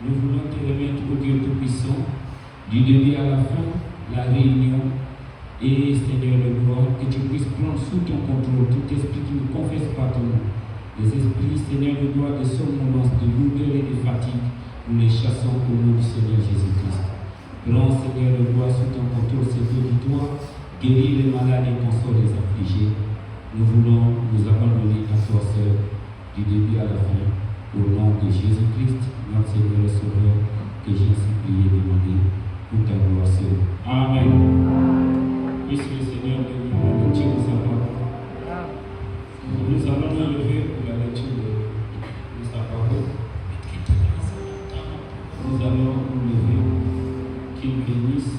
Nous voulons te remettre au Dieu Tout-Puissant, du début à la fin, la réunion. Et Seigneur de gloire, que tu puisses prendre sous ton contrôle tout esprit qui ne confesse pas ton nom. Les esprits, Seigneur de gloire, de somnolence, de lourdeur et de fatigue, nous les chassons au nom du Seigneur Jésus-Christ. Prends, Seigneur de gloire, sous ton contrôle cet auditoire, guéris les malades et console les affligés. Nous voulons nous abandonner à toi seul, du début à la fin, au nom de Jésus-Christ, notre Seigneur et Sauveur, que j'ai ainsi prié et demandé pour ta gloire seule. Amen. Puisque le Seigneur bénit la lecture de sa parole. Nous allons nous lever pour la lecture de sa parole. Nous allons nous lever, qu'il bénisse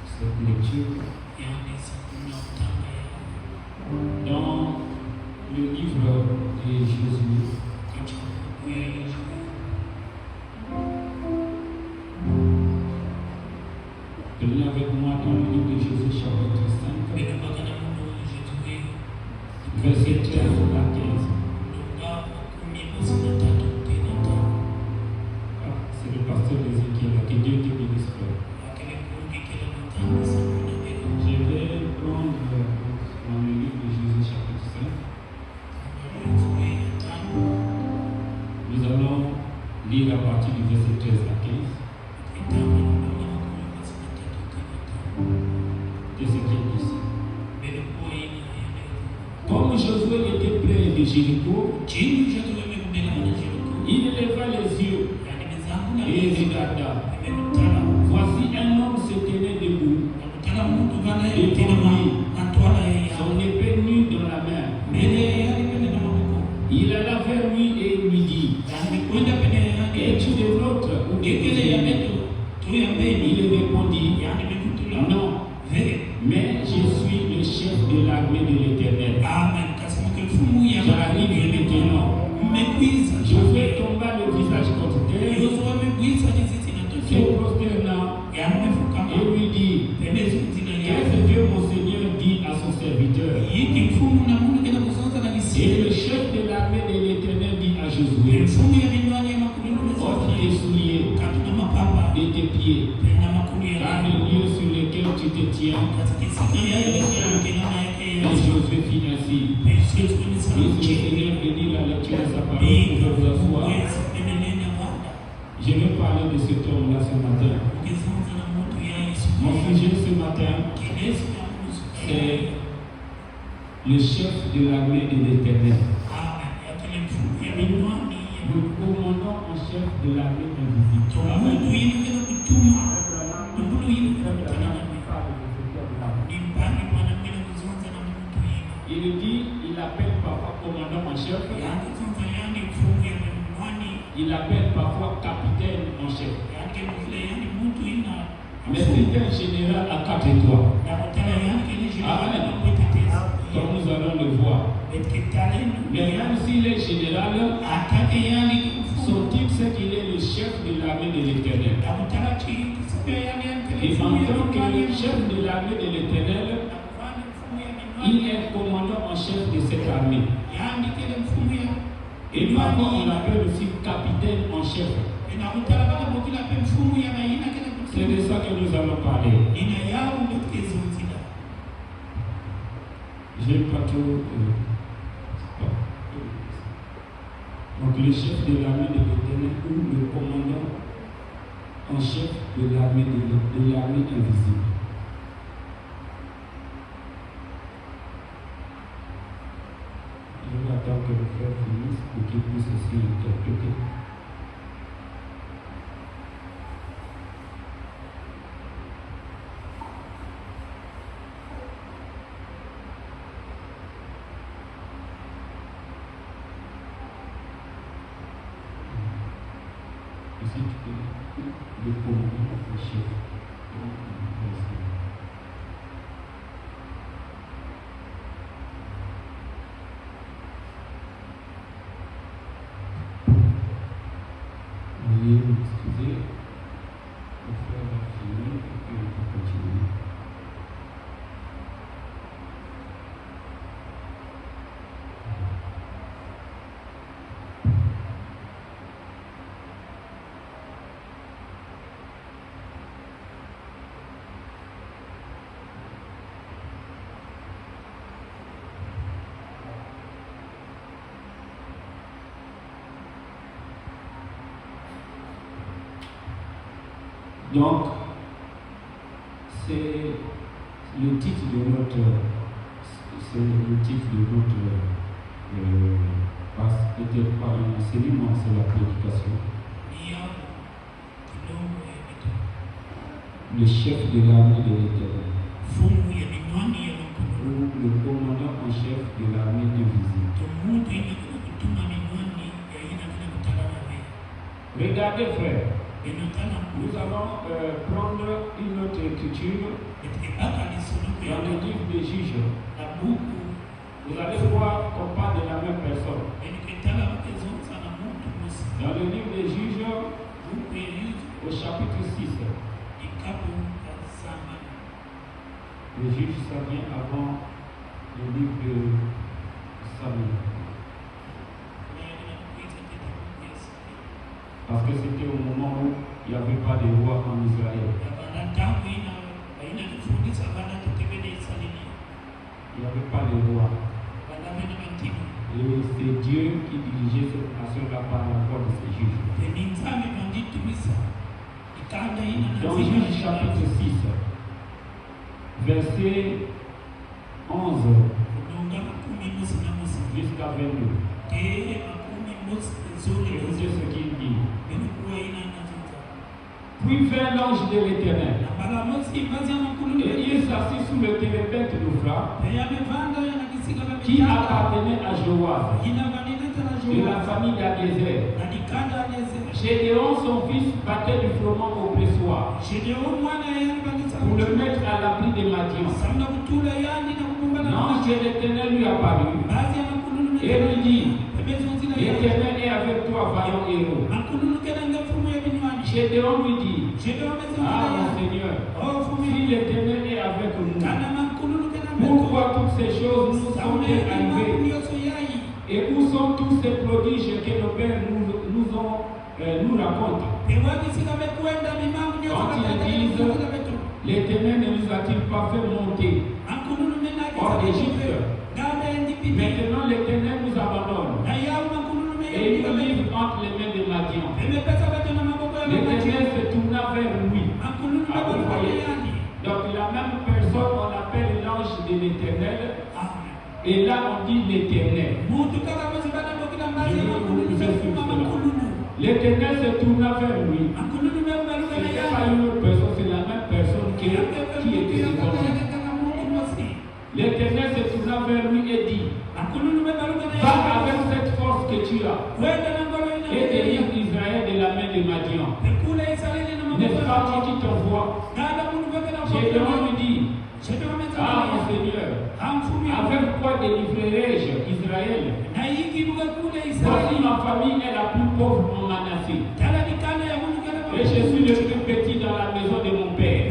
cette lecture. Dans le livre de Jésus, prenez avec moi dans le livre de Jésus, chapitre 5, verset 13 à 15. C'est le pasteur Ézéchiel, que Dieu te bénisse. Je vais prendre dans le livre de Jésus, chapitre 5. Nous allons lire à partir du verset 13 à 15. Qu'est-ce qu'il dit ici? Comme Josué était près de Jéricho, il leva les yeux et regarda. Voici un homme se tenait debout, et son épée nue dans la main. Il alla vers lui et lui dit, es-tu de l'autre ou de il répondit, non, mais je suis le chef de l'armée de l'Éternel. J'arrive maintenant. Josué tomba le visage contre terre, se prosternant et lui dit, qu'est-ce que mon Seigneur dit à son serviteur? Et le chef de l'armée de l'Éternel dit à Josué, ôte tes souliers de tes pieds, car le lieu sur lequel tu te tiens. Et Josué fit ainsi. Et le Seigneur bénit la lecture de sa parole pour vous asseoir. Je vais parler de cet homme-là ce matin. Mon sujet ce matin, c'est le chef de l'armée de l'Éternel. Le commandant en chef de l'armée invisible. Il dit, il appelle parfois commandant en chef. Il appelle parfois capitaine en chef. Mais c'est un général à 4 étoiles. Amen. Comme nous allons le voir. Mais même s'il est général, son titre c'est qu'il est le chef de l'armée de l'Éternel. Et en tant que chef de l'armée de l'Éternel, il est commandant en chef de cette armée. Et parfois on l'appelle aussi capitaine en chef. C'est de ça que nous allons parler. Je n'ai pas trop. Donc le chef de l'armée de l'Éternel ou le commandant en chef de l'armée invisible. Je vais attendre que le frère finisse pour qu'il puisse aussi interpréter. Ici, tu peux le commandant en chef. Veuillez m'excuser, le frère va finir et puis on peut continuer. Donc, c'est le titre de notre peut-être pas l'enseignement, c'est la prédication. Le chef de l'armée de l'Éternel. Ou le commandant en chef de l'armée invisible. Regardez, frère. Nous allons prendre une autre écriture dans le livre des Juges. Vous allez voir qu'on parle de la même personne. Dans le livre des Juges, au chapitre 6. Le juge, ça vient avant le livre de Samuel. Parce que c'était au moment où il n'y avait pas de roi en Israël. Il n'y avait pas de roi. Et c'est Dieu qui dirigeait cette nation-là par la voix de ses juges. Dans Juge chapitre 6, verset 11 jusqu'à 22. Écoutez ce qu'il dit. Puis vint l'ange de l'Éternel. Et il s'assit sous le térébinthe d'Ophra, qui appartenait à Joas, de la famille d'Abiezer. Gédéon, son fils, battait du froment au pressoir pour le mettre à l'abri des Madians. L'ange de l'Éternel lui apparut et lui dit: l'Éternel est avec toi, vaillant héros. Gédéon lui dit: ah, mon Seigneur, si l'Éternel est avec nous, pourquoi toutes ces choses nous sont-elles arrivées? Et où sont tous ces prodiges que nos pères nous racontent? Quand ils disent: l'Éternel ne nous a-t-il pas fait monter hors d'Égypte? Maintenant l'Éternel nous abandonne et il nous livre entre les mains des Madians. L'Éternel se tourna vers lui. Ah, vous voyez? Donc la même personne, on appelle l'ange de l'Éternel. Et là on dit l'Éternel. L'Éternel se tourna vers lui. Ce n'est pas une autre personne, c'est la même personne qui était devant lui. L'Éternel se tourna vers lui et dit: va avec cette force que tu as et délivre Israël de la main de Madian. N'est-ce pas moi qui t'envoie? Gédéon lui dit: ah, mon Seigneur, avec quoi délivrerai-je Israël? Voici, ma famille est la plus pauvre en Manassé, et je suis le plus petit dans la maison de mon père.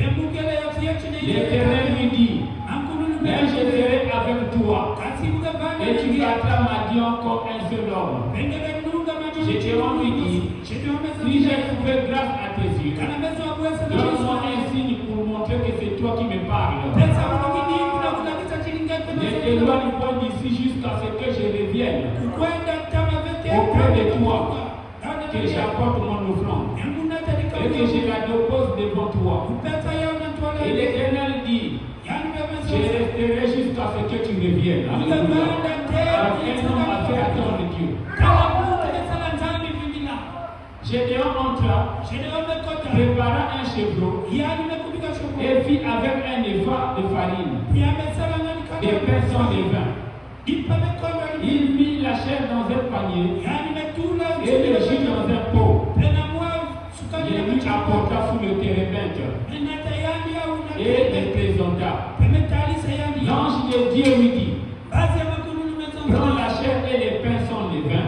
L'Éternel lui dit: mais je serai avec toi, et tu battras Madian comme un seul homme. Gédéon lui dit: si j'ai trouvé grâce à tes yeux, donne-moi un signe pour montrer que c'est toi qui me parles. Ne t'éloigne pas d'ici jusqu'à ce que je revienne auprès de toi, que j'apporte mon offrande et que je la dépose devant toi. Et l'Éternel dit: je resterai jusqu'à ce que tu reviennes. Alléluia. Alors un homme a fait attendre Dieu. Gédéon entra, prépara un chevreau et fit avec un épha de farine des pains sans levain. Il mit la chair dans un panier et le jus dans un pot. Il lui apporta sous le térébinthe et les présenta. L'ange de Dieu lui dit: prends la chair et les pains sans levain,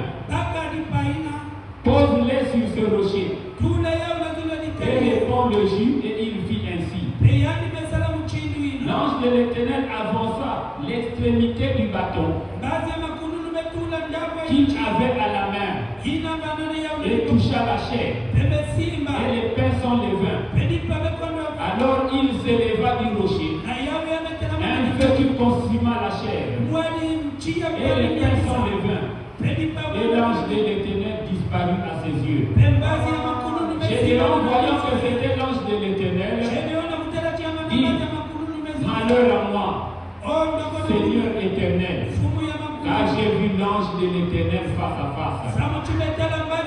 pose-les sur ce rocher et répand le jus, et il fit ainsi. L'ange de l'Éternel avança l'extrémité du bâton qu'il avait à la main et toucha la chair et les pains sans levain. Alors il s'éleva du rocher, un feu qui consuma la chair et les pains sans levain. Et l'ange de l'Éternel disparut à ses yeux. Gédéon, voyant que c'était l'ange de l'Éternel, dit, malheur à moi, Seigneur éternel, car j'ai vu l'ange de l'Éternel face à face.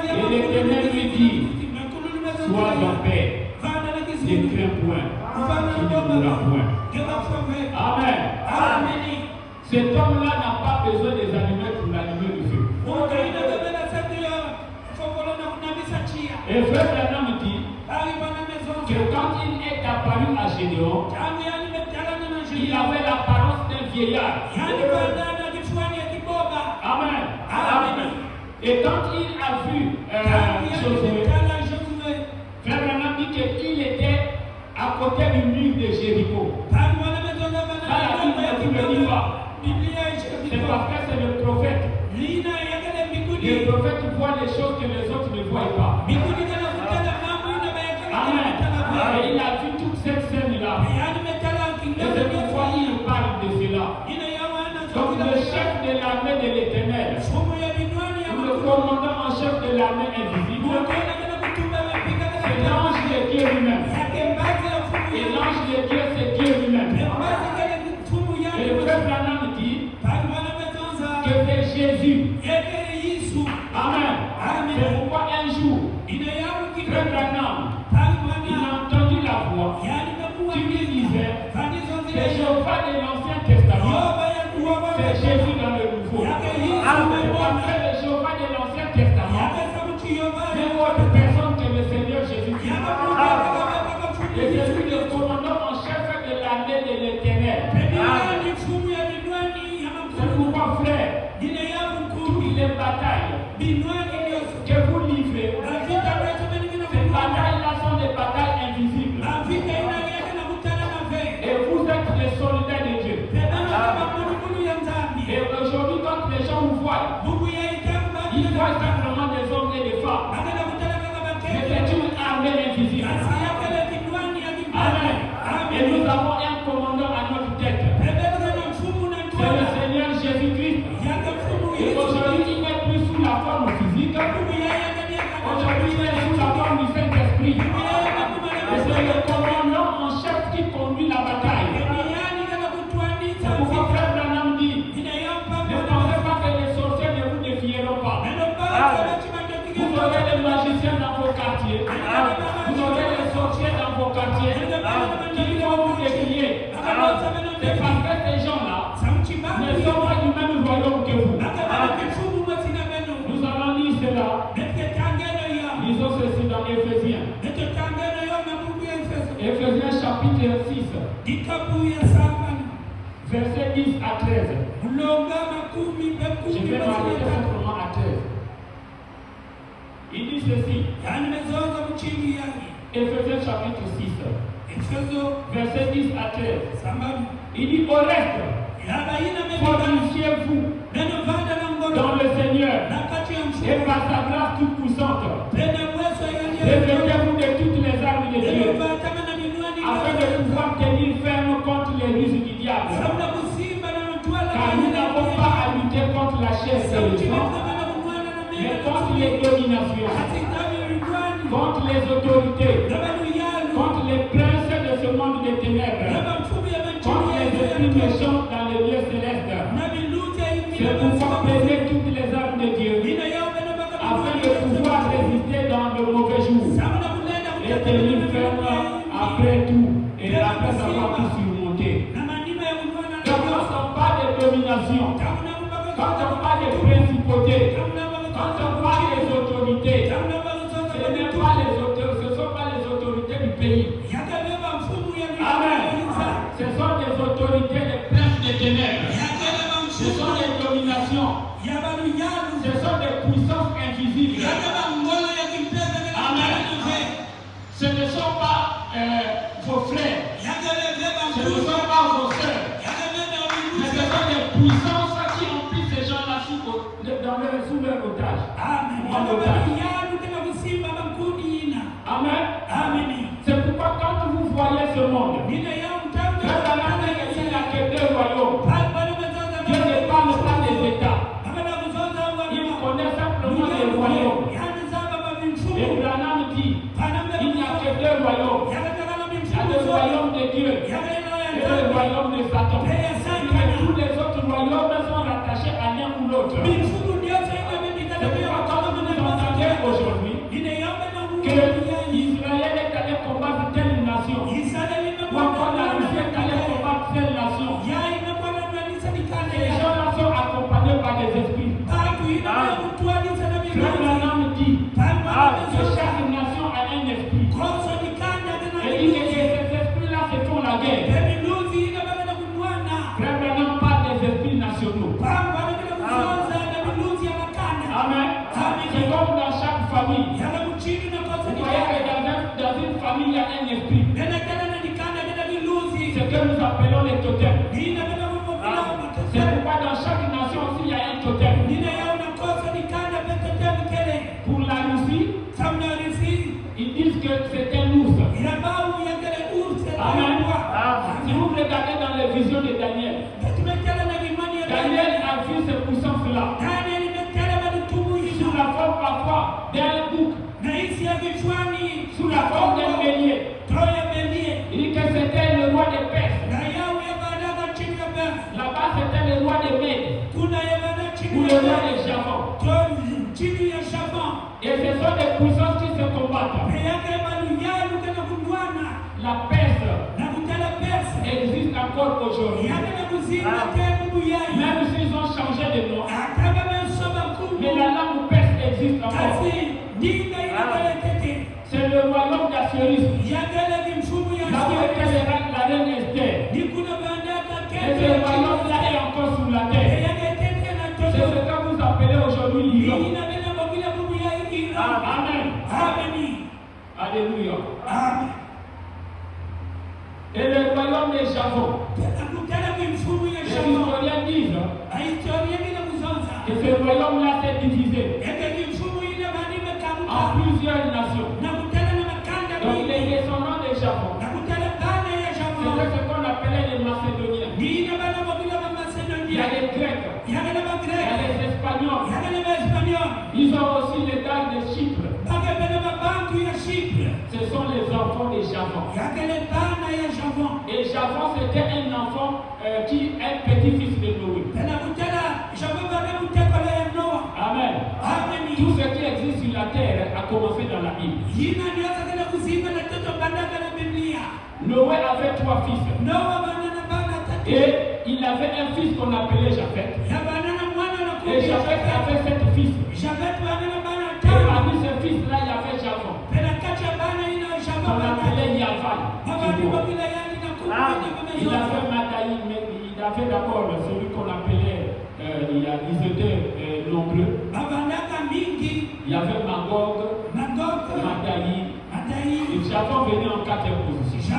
Et l'Éternel lui dit, sois en paix, ne crains point, tu ne mourras point. Amen. Cet homme-là n'a pas besoin des allumettes pour l'allumer le feu. Et frère Branham dit que quand il est apparu à Gédéon, il avait l'apparence d'un vieillard. Amen. Amen. Et quand il a vu Josué, frère Branham dit qu'il était à côté du mur de Jéricho. Ça, la Bible ne dit pas. C'est parce que c'est le prophète. Le prophète voit les choses que les autres ne voient pas. Amen. Et il a vu toute cette scène-là. Et c'est pourquoi il parle de cela. Donc le chef de l'armée de l'Éternel, le commandant en chef de l'armée invisible, c'est l'ange de Dieu lui-même. Et l'ange de Dieu, c'est Dieu lui-même. Et le frère Branham dit que c'est Jésus. Amen. C'est pourquoi un jour, frère Branham, il a entendu la voix qui lui disait, c'est Jéhovah de l'Ancien Testament, c'est Jésus dans le Nouveau. Amen. Après le Jéhovah de l'Ancien Testament, c'est autre personne que le Seigneur Jésus-Christ. Et c'est lui le commandant en chef de l'armée de l'Éternel. C'est pourquoi, frère, toutes les batailles que vous livrez, ces batailles-là sont des batailles invisibles. Et vous êtes les soldats de Dieu. Et aujourd'hui, quand les gens vous voient, ils voient simplement des hommes et des femmes. Mais c'est une armée invisible. Amen. Et nous avons un commandant à notre tête. C'est le Seigneur Jésus-Christ. Et aujourd'hui, il n'est plus sous la forme physique. Aujourd'hui, il est sous la forme du Saint-Esprit. Et c'est le commandant en chef qui conduit la bataille. C'est pourquoi frère Branham dit, ne pensez pas que les sorciers ne vous défieront pas. Vous aurez les magiciens dans vos quartiers. Vous aurez les sorciers dans vos quartiers qui vont vous défier. C'est parce que ces gens-là ne sont pas du même royaume que vous. Nous allons lire cela. Lisons ceci dans Éphésiens. Éphésiens chapitre 6. Verset 10 à 13. Je vais m'arrêter simplement à 13. Il dit ceci. Éphésiens chapitre 6. Verset 10 à 13. Il dit au reste, fortifiez-vous dans le Seigneur et par sa grâce toute puissante. Revêtez-vous de toutes les armes de Dieu afin de pouvoir tenir ferme contre les ruses du diable. Car nous n'avons pas à lutter contre la chair et le sang, mais contre les dominations, contre les autorités, contre les princes de ce monde des ténèbres, contre les esprits méchants dans les lieux célestes. C'est pourquoi prenez toutes les armes de Dieu afin de pouvoir résister dans le mauvais jour et tenir ferme après tout et après avoir tout surmonté. Quand on parle de domination, quand on parle de principauté, quand on parle des autorités, ce ne sont pas les autorités du pays. Amen. Ce sont des autorités des princes des ténèbres. Ce sont des dominations. Ce sont des puissances invisibles. Amen. Ce ne sont pas vos frères. Ce ne sont pas vos sœurs. Mais ce sont des puissances qui ont pris ces gens-là sous leur otage. Amen. C'est pourquoi quand vous voyez ce monde, il n'y a que deux royaumes. Dieu ne parle pas des États. Il connaît simplement les royaumes. Et Branham dit, Dieu et le royaume de Satan. Et tous les autres royaumes sont rattachés à l'un ou l'autre. C'est pourquoi quand vous entendez aujourd'hui que Israël est allé combattre telle nation, ou encore la Russie est allée combattre telle nation, les gens sont accompagnés par des esprits. Frère Branham dit que chaque nation a un esprit. Et il dit que ces esprits-là se font la guerre. Frère Branham parle des esprits nationaux. Amen. C'est comme dans chaque famille. Vous voyez que dans une famille, il y a un esprit. C'est ce que nous appelons les totems. C'est pourquoi dans chaque nation aussi, il y a un totem. Pour la Russie, ils disent que c'est un ours. Amen. Si vous regardez dans les visions de Daniel, Daniel a vu ces puissances-là sous la forme parfois d'un bouc, sous la forme d'un bélier. Il dit que c'était le roi des Perses. Là-bas, c'était le roi des Mèdes ou le roi des Javon. Et ce sont des puissances qui se combattent. La Perse existe encore aujourd'hui. Même s'ils ont changé de nom. Mais la langue perse existe encore. C'est le royaume d'Assyrie. Là où était la reine Esther. Et ce royaume-là est encore sous la terre. C'est ce que vous appelez aujourd'hui l'Iran. Amen. Alléluia. Et le royaume des Javon. Les historiens disent que ce royaume-là s'est divisé en plusieurs nations. Donc les descendants des Javon, c'était ce qu'on appelait les Macédoniens. Il y a les Grecs, il y a les Espagnols, ils ont aussi les gars de Chypre. Ce sont les enfants des Javon. Et Javon, c'était un enfant qui est petit-fils de Noé. Amen. Tout ce qui existe sur la terre a commencé dans la Bible. Noé avait 3 fils. Et il avait un fils qu'on appelait Japheth. Et Japheth avait 7 fils. Et parmi ces fils-là, il y avait Javon. On l'appelait Yavan. Il avait Madaï, mais il avait d'abord celui qu'on appelait, ils étaient nombreux. Il y avait Magog, Madaï. Et Javon venait en 4e position.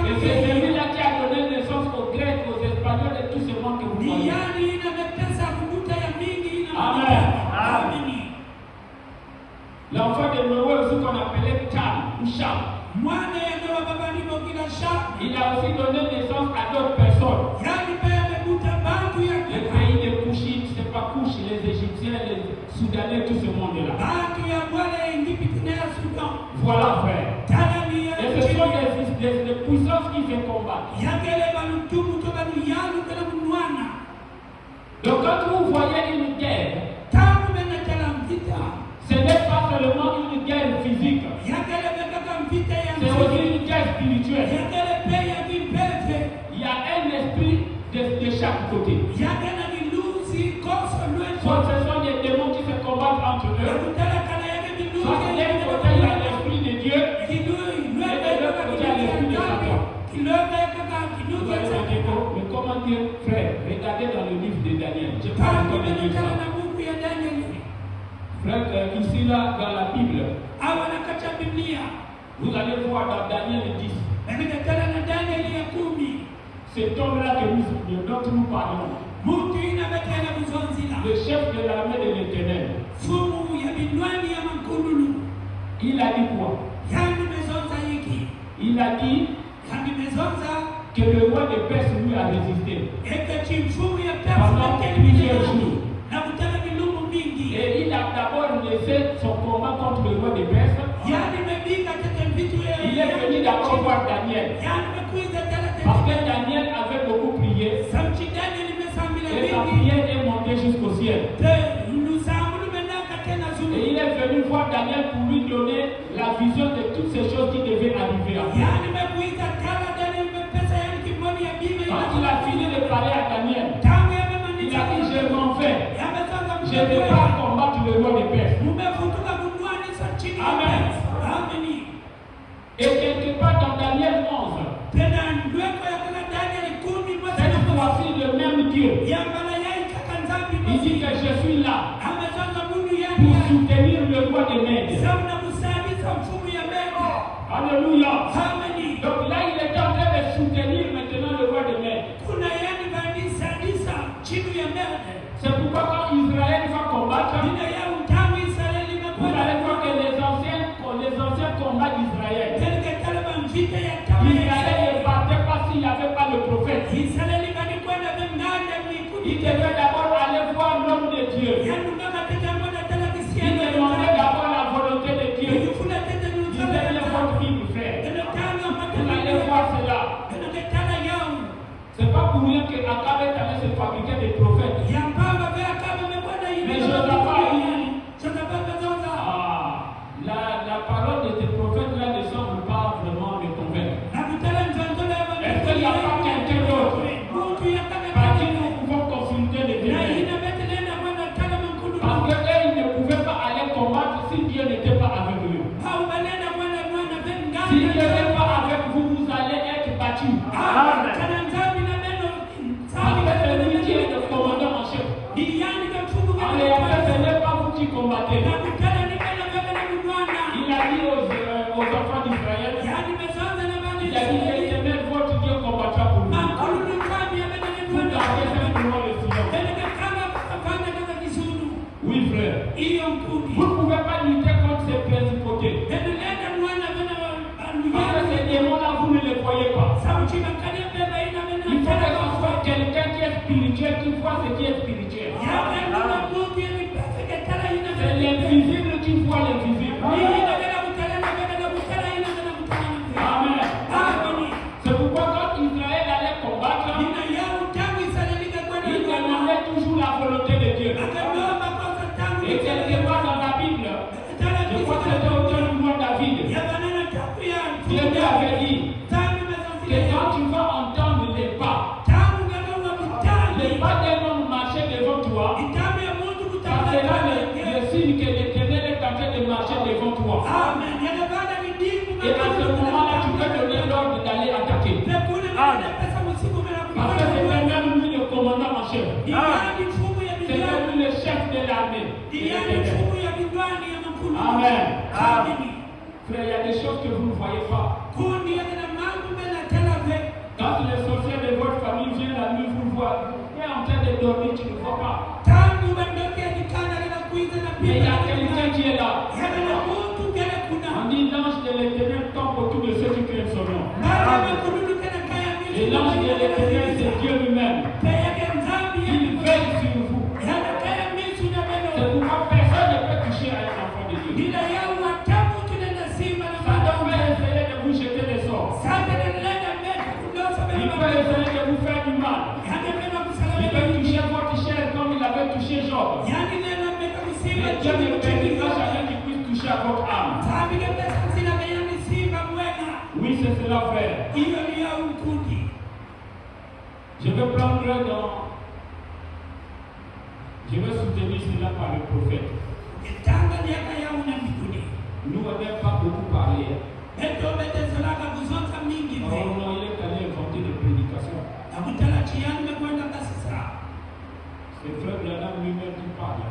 Et c'est celui-là qui a donné naissance aux Grecs, aux Espagnols et tous ces monde que vous voyez. Amen. L'enfant de Noé aussi qu'on appelait Cham ou Cham. Il a aussi donné naissance à d'autres personnes. Les pays des Couchites, c'est pas Couch, les Égyptiens, les Soudanais, tout ce monde-là. Voilà, frère. Et ce sont des puissances qui se combattent. Donc quand vous voyez une guerre, ce n'est pas seulement une guerre physique, c'est aussi une guerre spirituelle. Il y a un esprit de chaque côté. Soit ce sont des démons qui se combattent entre eux, soit d'un côté il y a l'esprit de Dieu, et de l'autre côté il y a l'esprit de Satan. Mais comment dire, frère, regardez dans le livre de Daniel. Je parle de Daniel. Frère, ici là, dans la Bible, vous allez voir dans Daniel 10. Cet homme-là dont nous parlons, le chef de l'armée de l'Éternel, il a dit quoi? Il a dit que le roi de Perse lui a résisté pendant plusieurs jours. Et il a d'abord laissé son combat contre le roi de Perse. Il est venu venu d'abord voir Daniel. Parce que Daniel avait beaucoup prié. Et sa prière est montée jusqu'au ciel. Et il est venu voir Daniel pour lui donner la vision de toutes ces choses qui devaient arriver à lui. Quand il a fini de parler à Daniel, il a dit, je m'en vais. Je ne vais pas combattre le roi des Perses. Amen. Et quelque part dans Daniel 11, cette fois-ci le même Dieu, il dit que je suis là pour soutenir le roi des Mèdes. Alléluia. Donc là, il est en train de soutenir maintenant le roi des Mèdes. C'est pourquoi quand Israël va combattre, vous allez voir que les anciens combats d'Israël, Israël ne partait pas s'il n'y avait pas le prophète. Il devait d'abord aller voir l'homme de Dieu. Il demandait d'abord la volonté de Dieu. Il disait, votre Bible fait. Vous allez voir cela. C'est pas pour rien que Akab est allé se fabriquer des prophètes. Mais la parole de tes prophètes là ne semble pas vraiment me convaincre. Est-ce qu'il n'y a pas quelqu'un d'autre par qui nous pouvons consulter les témoins? Parce qu'eux, ils ne pouvaient pas aller combattre si Dieu n'était pas avec eux. Si Dieu n'est pas avec vous, vous allez être battus. Parce que c'est lui qui est le commandant en chef. En réalité, ce n'est pas vous qui combattez. Il a dit aux enfants d'Israël, il a dit, l'Éternel, votre Dieu combattra pour vous. Vous gardez simplement le silence. Oui, frère. Vous ne pouvez pas lutter contre ces principautés. Parce que ces démons-là, vous ne les voyez pas. Il faut que ce soit quelqu'un qui est spirituel, qui voit ce qui est spirituel. C'est l'invisible qui voit l'invisible. Amen. C'est pourquoi quand Israël allait combattre, il demandait toujours la volonté de Dieu. Et quelque part dans la Bible, je crois que c'était au temps du roi David, Dieu avait dit que quand tu vas entendre les pas d'un homme marcher devant toi, ça sera le signe que l'Éternel est en train de marcher devant toi. Et à ce moment-là, tu peux donner l'ordre d'aller attaquer. Parce que c'est même lui le commandant en chef. C'est même lui le chef de l'armée. Amen. Frère, il y a des choses que vous ne voyez pas. Quand les sorciers de votre famille viennent la nuit, vous le voyez. Vous êtes en train de dormir, tu ne vois pas. Mais il y a quelqu'un qui est là. On dit l'ange de l'Éternel tombe autour de ceux qui craignent son nom. Et l'ange de l'Éternel, c'est Dieu lui-même. Il veille sur vous. C'est pourquoi personne ne peut toucher à un enfant de Dieu. Satan va essayer de vous jeter des sorts. Il peut essayer de vous faire du mal. Il peut toucher votre chair comme il avait touché Job. Mais Dieu ne permettra jamais qu'il puisse toucher à votre âme. Oui, c'est cela, frère. Je vais prendre je vais soutenir cela par le prophète. Nous n'avons pas beaucoup parlé. Oh non, il est allé inventer des prédications. C'est frère Branham lui-même qui parle.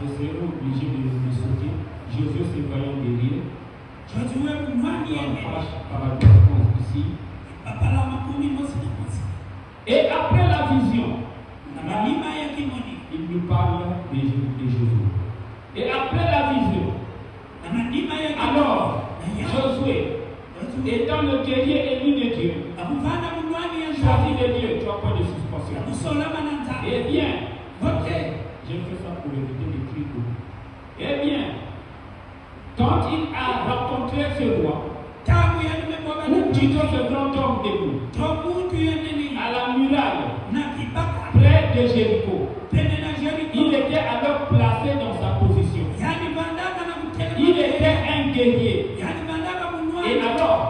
Je serai obligé de le sauter. Josué se voyant derrière. Paragraphe ici. Et après la vision, il nous parle de Josué. Et après la vision, alors Josué, étant le guerrier élu de Dieu, choisi de Dieu, tu as pas de suspension. Eh bien, j'ai fait ça pour éviter les trucs. Eh bien, Quand il a rencontré ce roi, ou plutôt ce grand homme debout, à la muraille, près de Jéricho, il était alors placé dans sa position. Il était un guerrier. Et alors,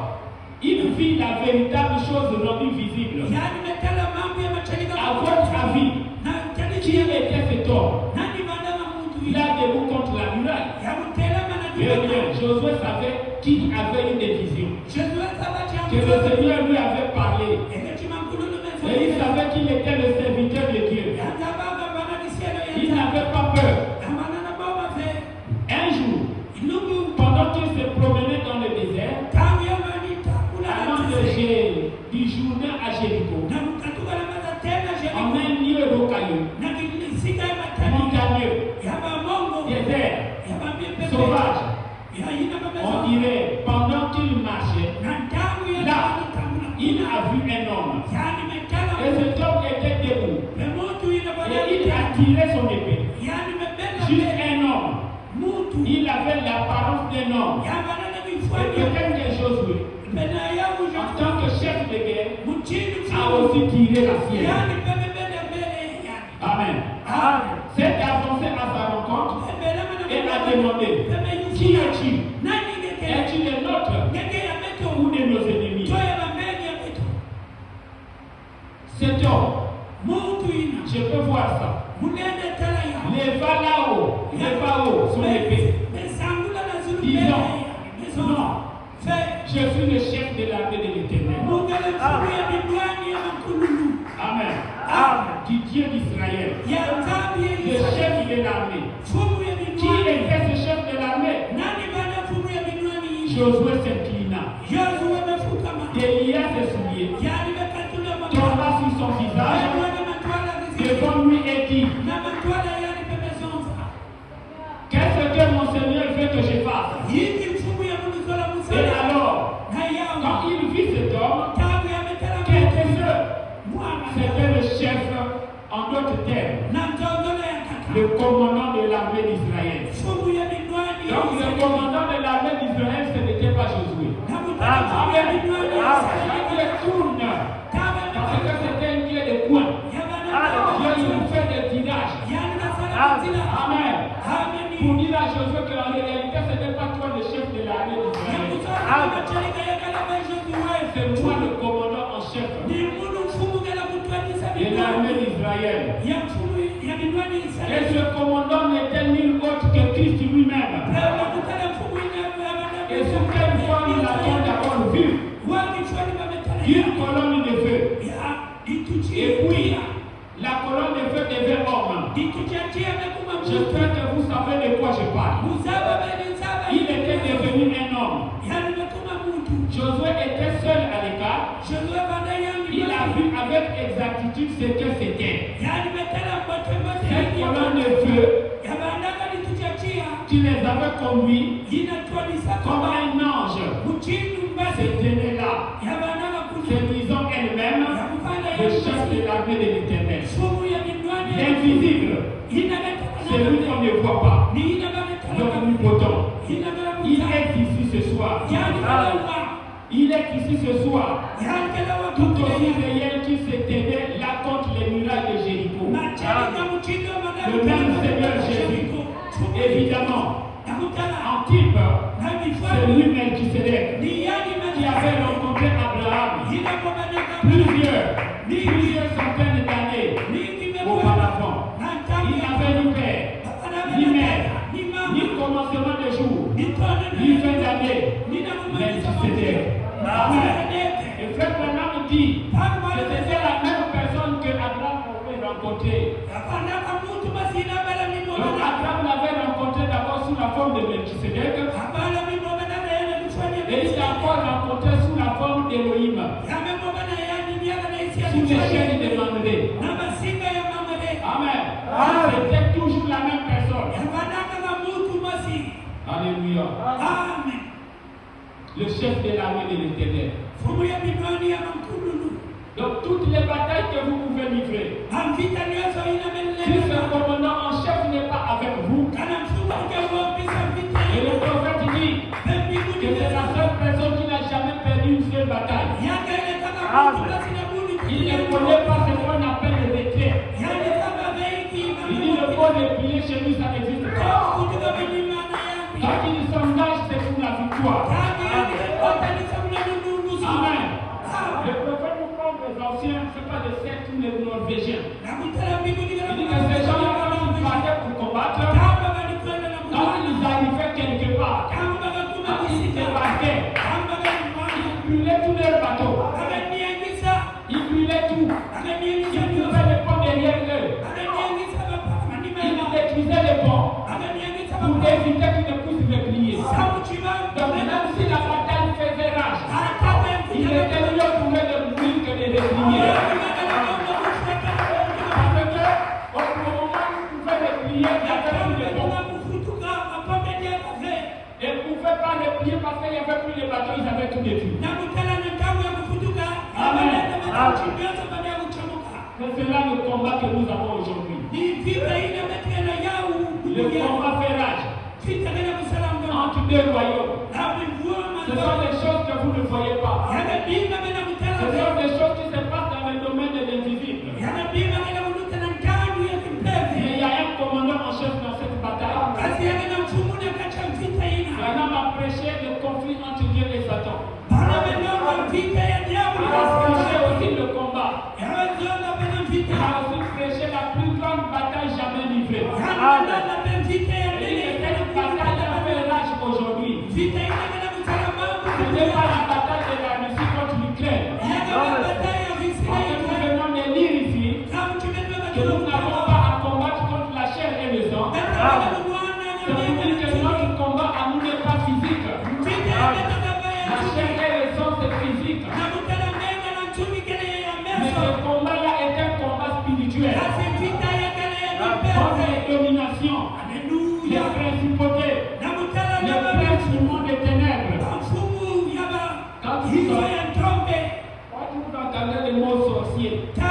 il vit la véritable chose rendue visible. À votre avis, qui était cet homme? Là debout contre la muraille. Bien, Josué savait qu'il avait une vision. Que le Seigneur lui avait parlé. Et il savait qu'il était le serviteur de Dieu. Il n'avait pas peur. Un jour, pendant qu'il se promenait dans le désert, allant du Jourdain à Jéricho, en un lieu rocailleux, montagneux, désert, sauvage, on dirait, pendant qu'il marchait, là, il a vu un homme. Et cet homme était debout. Et il a tiré son épée. Juste un homme. Il avait l'apparence d'un homme. Et peut-être que Josué, en tant que chef de guerre, a aussi tiré la sienne. Amen. S'est avancé à sa rencontre et a demandé, qui es-tu? Es-tu le nôtre ou de nos ennemis? Cet homme, je peux voir ça. Lève là-haut, son épée. Disons, non, je suis le chef de l'armée de l'Éternel. Amen. Du Dieu d'Israël, le chef de l'armée. Qui était ce chef de l'armée? Josué s'inclina, délia ses souliers, tomba sur son visage devant lui et dit, qu'est-ce que mon Seigneur veut que je fasse? Et alors, quand il vit cet homme, qu'était-ce? C'était le chef, en d'autres termes, le commandant de l'armée d'Israël. Donc le commandant de l'armée d'Israël, ce n'était pas Josué. Amen. Dieu tourne, parce que c'était un Dieu de quoi? Dieu il fait des tirages. Amen. Pour dire à Josué que en réalité, ce n'est pas toi le chef de l'armée d'Israël. C'est moi le commandant en chef de l'armée d'Israël. Et ce commandant n'était nul autre que Christ lui-même. Et sous quelle forme nous l'avons d'abord vu? Une colonne de feu. Et puis, la colonne de feu devait homme. J'espère que vous savez de quoi je parle. Il était devenu un homme. Josué était seul à l'écart. Il a vu avec exactitude ce que c'était. Cette colonne de feu qui les avait conduits comme un ange se tenait là, se disant elle-même le chef de l'armée de l'Éternel. L'invisible, celui qu'on ne voit pas, l'omnipotent. Il est ici ce soir. Il est ici ce soir. Tout aussi réel qui se tenait là contre les murailles de Jéricho. Le même Seigneur Jésus. Évidemment, en type, c'est lui-même qui avait rencontré Abraham plusieurs centaines d'années auparavant. Il n'avait ni père, ni mère, ni commencement de jour, ni fin d'année, mais c'était. Amen. Et frère Branham dit que c'était la même personne que Abraham avait rencontré. Donc Abraham l'avait rencontré d'abord sous la forme de Melchisedec. Et il l'a encore rencontré sous la forme d'Élohim. Sous l'échelle de Mamré. Amen. C'était toujours la même personne. Alléluia. Amen. Le chef de l'armée de l'Éternel. Donc toutes les batailles que vous pouvez livrer, si ce commandant en chef n'est pas avec vous, et le prophète dit, ne connaît pas ce qu'on appelle le retrait. Il dit le mot de prier chez nous, ça n'existe pas. Quand il s'engage, c'est pour la victoire. Amen. Le prophète nous parle des anciens, ce n'est pas des sectes ou des Norvégiens. Il dit que ces gens-là, quand ils partaient pour combattre, quand ils arrivaient quelque part, quand ils débarquaient, ils brûlaient tous leurs bateaux. Ils brûlaient tout. Ils pouvaient les ponts derrière eux. Ils détruisaient les ponts pour éviter qu'ils ne puissent les plier. Donc même si la bataille faisait rage, il était mieux pour eux de mourir que de les plier. Parce que au moment où ils pouvaient les plier, il y avait plus de ponts. Et ils ne pouvaient pas les plier parce qu'il n'y avait plus de bateaux, ils avaient tout détruit. Amen. C'est là le combat que nous avons aujourd'hui. Le combat fait rage entre deux royaumes. Ce sont des choses que vous ne voyez pas. Ce sont des choses qui se passent dans le domaine de l'invisible. Mais il y a un commandant en chef dans cette bataille. Un homme a prêché le conflit entre Dieu et Satan. Il a prêché aussi le combat. Il a aussi prêché la plus grande bataille jamais livrée. Et cette bataille a fait rage aujourd'hui. Ce n'est pas la bataille de la Russie contre l'Ukraine. Parce que nous venons de lire ici que nous n'avons pas à combattre contre la chair et le sang. C'est pour dire que notre combat à nous n'est pas physique. La chair et le sang c'est physique. Mais ce combat-là est un combat spirituel. Contre les dominations, les principautés, les princes du monde des ténèbres. Quand vous entendez le mot sorcier, le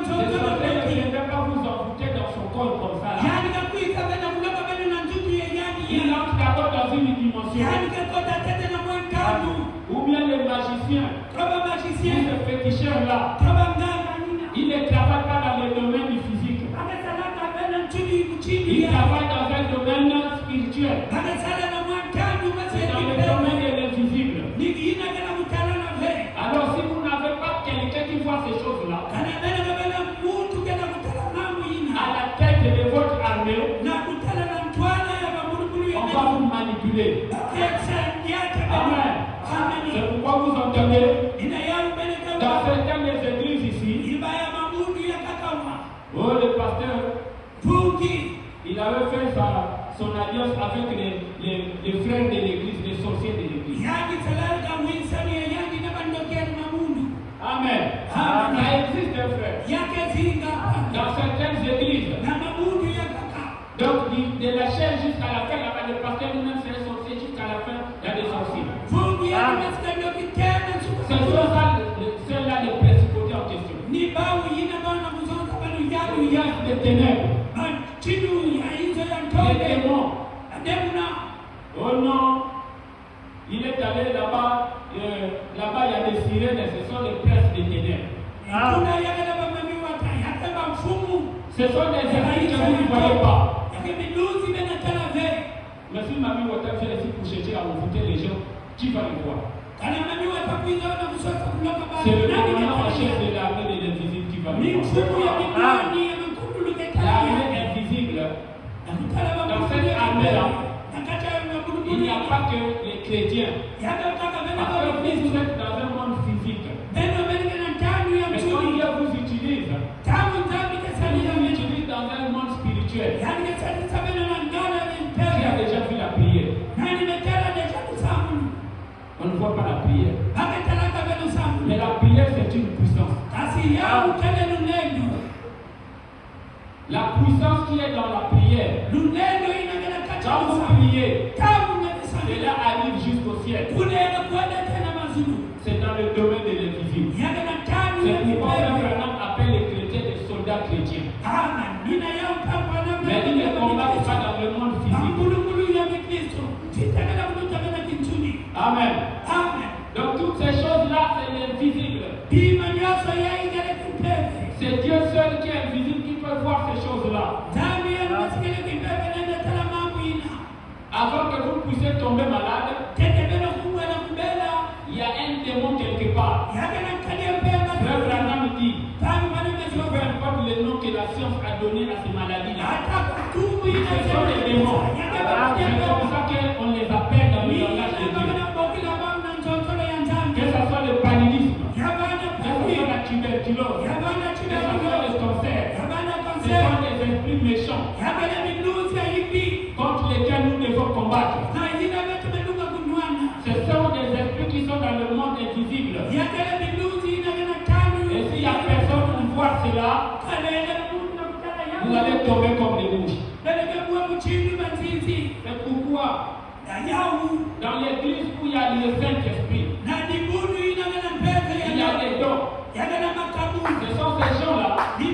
sorcier ne viendrait pas vous envoûter dans son corps comme ça. Il entre d'abord dans une dimension. Ou bien les magiciens, ces féticheurs-là, ils ne travaillent pas dans le domaine du physique. Ils travaillent dans un domaine spirituel. C'est dans le domaine de l'invisible. Alors si vous n'avez pas quelqu'un qui voit ces choses-là, à la tête de votre armée, on va vous manipuler. Amen. C'est pourquoi vous entendez dans certaines des églises ici, oh, le pasteur, il avait fait son alliance avec les frères de l'église, les sorciers de l'église. Amen. Ça existe, frère. Dans certaines églises. Donc, de la chair jusqu'à la fin, là-bas, le pasteur lui-même c'est un sorcier, jusqu'à la fin, il y a des sorciers. Ce sont ceux-là les principautés en question. L'alliance des ténèbres. Les démons. Oh non. Il est allé là-bas. Là-bas, il y a des sirènes. Ce sont les princes des ténèbres. Ce sont des esprits que vous ne voyez pas. Mais si Mamie Wata fait ici pour chercher à envoûter les gens, qui va le voir? C'est le commandant en chef de l'armée de l'invisible qui va le voir. L'armée invisible. Dans cette armée-là, il n'y a pas que les chrétiens. Parce que vous êtes dans un monde physique. Mais quand Dieu vous utilise, il vous utilise dans un monde spirituel. Qui a déjà vu la prière? On ne voit pas la prière. Mais la prière, c'est une puissance. La puissance qui est dans la prière. Quand vous priez, cela arrive jusqu'au ciel. C'est dans le domaine de l'invisible. C'est pourquoi Abraham appelle les chrétiens des soldats chrétiens. Mais il ne combat pas dans le monde physique. Amen. Donc toutes ces choses-là, c'est l'invisible. C'est pourquoi dans l'église où il y a le Saint-Esprit, il y a des dons. Ce sont ces gens-là qui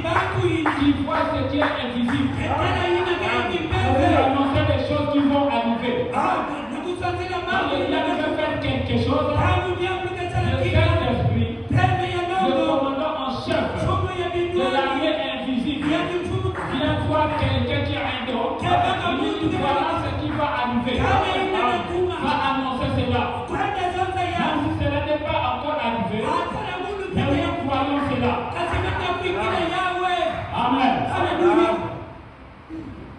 voient ce qui est invisible. Pour annoncer des choses qui vont arriver. Quand le diable veut faire quelque chose, le Saint-Esprit, le commandant en chef de l'armée invisible, vient voir quelqu'un qui a un don. Il dit voilà ce qui va arriver. Va annoncer cela. Même si cela n'est pas encore arrivé, mais nous croyons cela. Amen.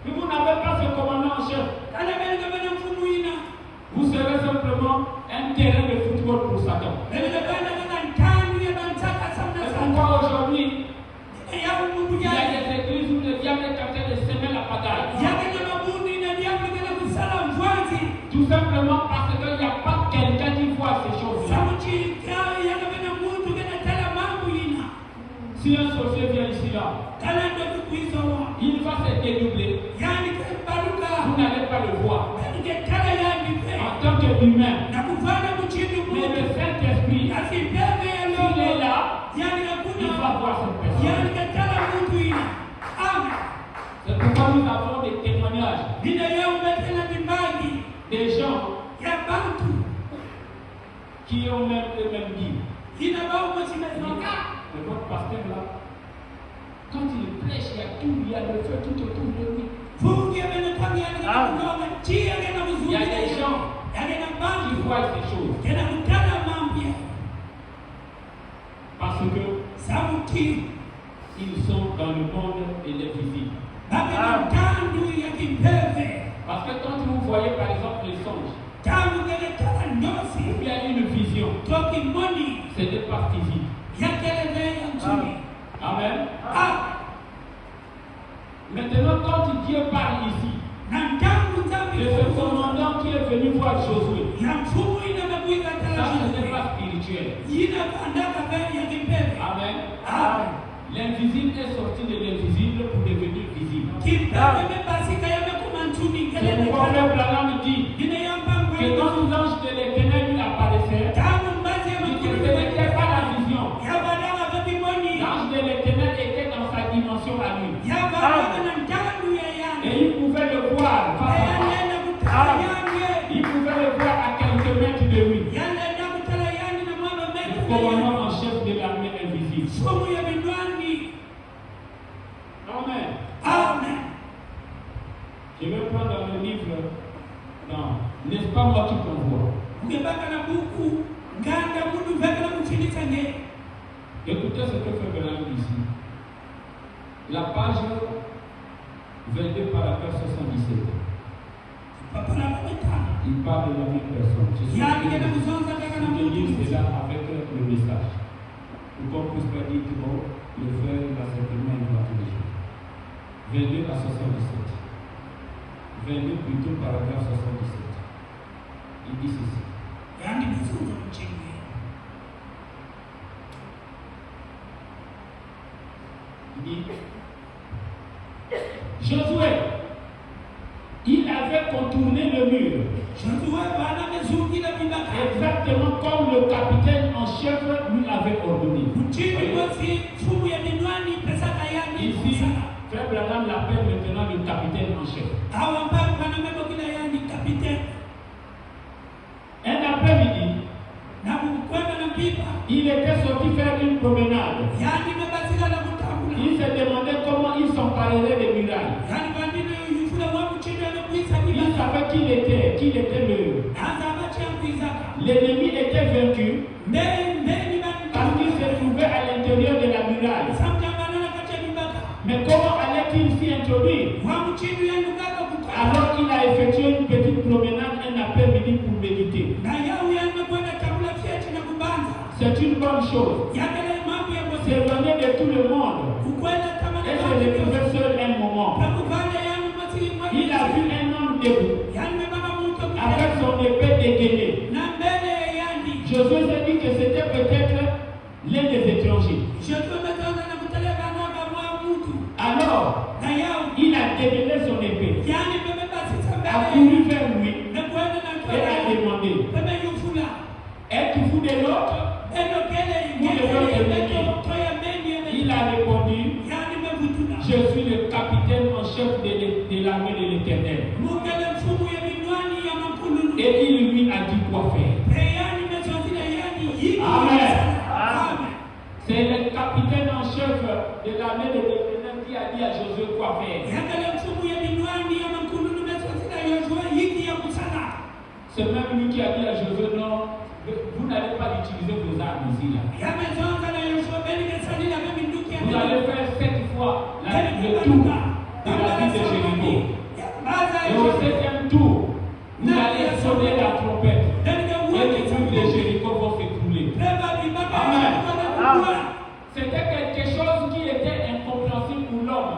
Si vous n'avez pas ce commandant en chef, vous serez simplement un terrain de football pour Satan. C'est pourquoi aujourd'hui, il y a des églises où le diable est en train de semer la pagaille. Tout simplement parce qu'il n'y a pas quelqu'un qui voit ces choses-là. Si un sorcier vient ici là, il va se dédoubler. Vous n'allez pas le voir. En tant qu'humain. Mais le Saint-Esprit, s'il est là, il va voir cette personne. C'est pourquoi nous avons des témoignages. Des gens qui ont même eux-mêmes dit. Mais votre pasteur là, quand il prêche, il y a tout, il y a le feu tout autour de lui. Il y a des gens qui voient ces choses. Parce que ils sont dans le monde et l'invisible. Parce que quand vous voyez par exemple les songes, ou bien une vision, c'est des parties physiques. Amen. Maintenant, quand Dieu parle ici, de ce commandant qui est venu voir Josué, ça ce n'est pas spirituel. Amen. L'invisible est sorti de l'invisible pour devenir visible. C'est pourquoi le Branham dit que quand l'ange de l'Éternel lui apparaissait, ce n'était pas la vision. L'ange de l'Éternel était dans sa dimension à lui. Et il pouvait le voir. Il pouvait le voir à quelques mètres de lui. Le commandant en chef de l'armée invisible. Amen. Je vais prendre dans le livre, n'est-ce pas moi qui t'envoie? Écoutez ce que fait Branham ici. La page 22, paragraphe 77. Il parle de la même personne. Je suis de lire cela avec le message. Pour qu'on puisse pas dire que bon, le frère il a certainement inventé les choses. 22 à 77. 22 plutôt, paragraphe 77. Il dit ceci. Il dit Josué, il avait contourné le mur. Exactement comme le capitaine en chef lui avait ordonné. Ici, Frère Branham l'appelle maintenant le capitaine en chef. Un après-midi, il était sorti faire une promenade. Il se demandait comment il s'emparerait des murailles. Il savait qui était l'ennemi était vaincu parce qu'il se trouvait à l'intérieur de la muraille. Mais comment allait-il s'y introduire? Alors il a effectué une petite promenade un après-midi pour méditer. C'est une bonne chose. S'éloigner de tout le monde et se retrouver seul un moment. Il a vu un homme debout avec son épée dégainée. Josué s'est dit que c'était peut-être l'un des étrangers. Alors, il a dégainé son épée. a couru vers lui et a demandé, es-tu fou de l'autre ou de l'autre ennemi? Il a répondu, je suis le capitaine en chef de l'armée de l'Éternel. Et il lui a dit quoi faire. Amen. C'est le capitaine en chef de l'armée de l'Éternel qui a dit à Josué quoi faire. C'est même lui qui a dit à Josué, non, vous n'allez pas utiliser vos armes ici là. Vous allez faire 7 fois le tour de la ville de Jéricho. Et au 7e tour, vous allez sonner la trompette. Et les trucs de Jéricho vont s'écrouler. Amen. C'était quelque chose qui était incompréhensible pour l'homme.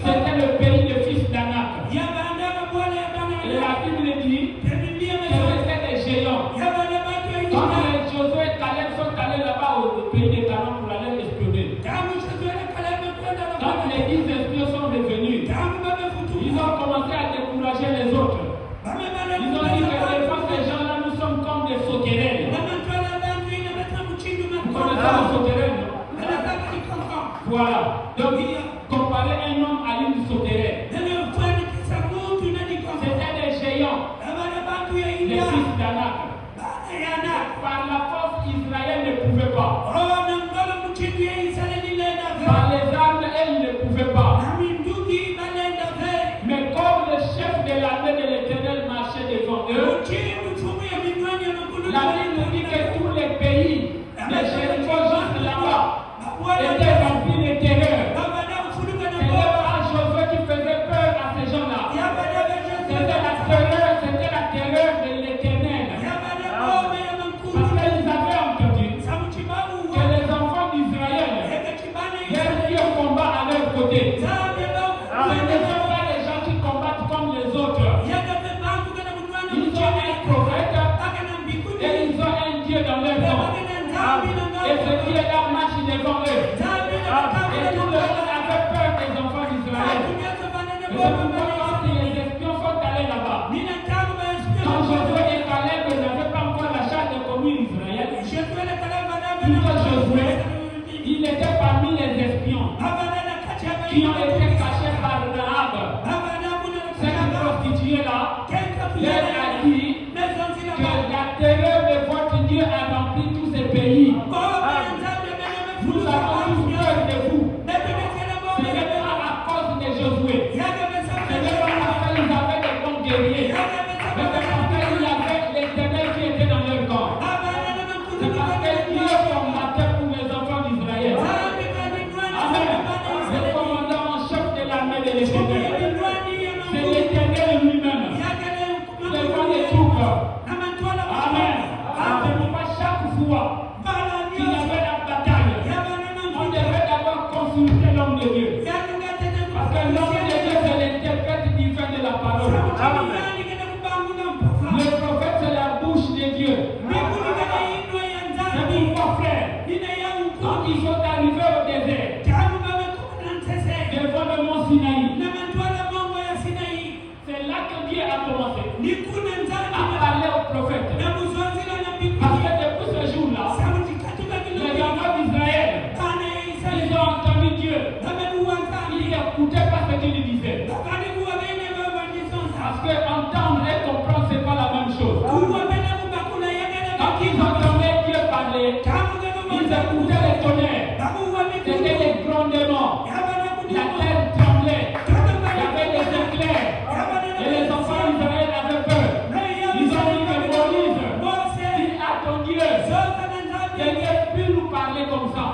C'était le pays des fils d'Anak. Et la Bible dit que c'était des géants. Quand Josué et Caleb sont allés là-bas au pays des Canaan pour aller espionner, quand les 10 espions sont revenus, ils ont commencé à décourager les autres. Ils ont dit que des fois ces gens-là, nous sommes comme des sauterelles. Vous connaissez les sauterelles, non? Voilà. Donc, comparer un homme à une sauterelle. C'était des géants. Les fils d'Anak. Par la force, Israël ne pouvait pas. Par les armes, elle ne pouvait pas. Mais comme le chef de l'armée de l'Éternel marchait devant eux, la Bible dit que tous les pays de Jéricho juste là-bas étaient remplis de terreur. C'était pas Josué qui faisait peur à ces gens-là. C'était la terreur de l'Éternel. Parce qu'ils avaient entendu que les enfants d'Israël, Dieu combat à leur côté. Ce ne sont pas les gens qui combattent comme les autres. Ils ont un prophète et ils ont un Dieu dans leur camp. Et ce Dieu-là marche devant eux. Et tout le monde avait peur des enfants d'Israël. Et c'est pourquoi quand les espions sont allés là-bas, quand Josué et Caleb n'avaient pas encore la charge de conduire Israël, plutôt Josué, il était parmi les espions qui ont été cachés par Rahab. Cette prostituée-là leur a dit que la terreur de votre Dieu a rempli tous ces pays. Nous avons tous peur de vous. Ce n'est pas à cause de Josué. Ce n'est pas parce qu'ils avaient des bons guerriers. Mais c'est parce qu'il y avait l'Éternel qui était dans leur camp. C'est parce que Dieu combattait pour les enfants d'Israël. Amen. Le commandant en chef de l'armée de l'Éternel, c'est l'Éternel lui-même. Devant les troupes. Amen. Ce n'est pas chaque fois qu'il y avait la bataille. On devait d'abord consulter l'homme de Dieu. Parce que l'homme de Dieu, c'est l'interprète divin de la parole. Le prophète, c'est la bouche de Dieu. C'est pourquoi, frère, quand ils sont arrivés au désert, devant le mont Sinaï, c'est là que Dieu a commencé à parler au prophète. Parce que depuis ce jour-là, les enfants d'Israël, ils ont entendu Dieu. Ils n'écoutaient pas ce qu'il disait. Parce que entendre et comprendre, ce n'est pas la même chose. Quand ils entendaient Dieu parler, ils écoutaient les tonnerres. C'était des grondements. La terre tremblait. Il y avait des éclairs. Et les enfants d'Israël avaient peur. Ils ont dit que Moïse, dis à ton Dieu, ne laisse plus nous parler comme ça.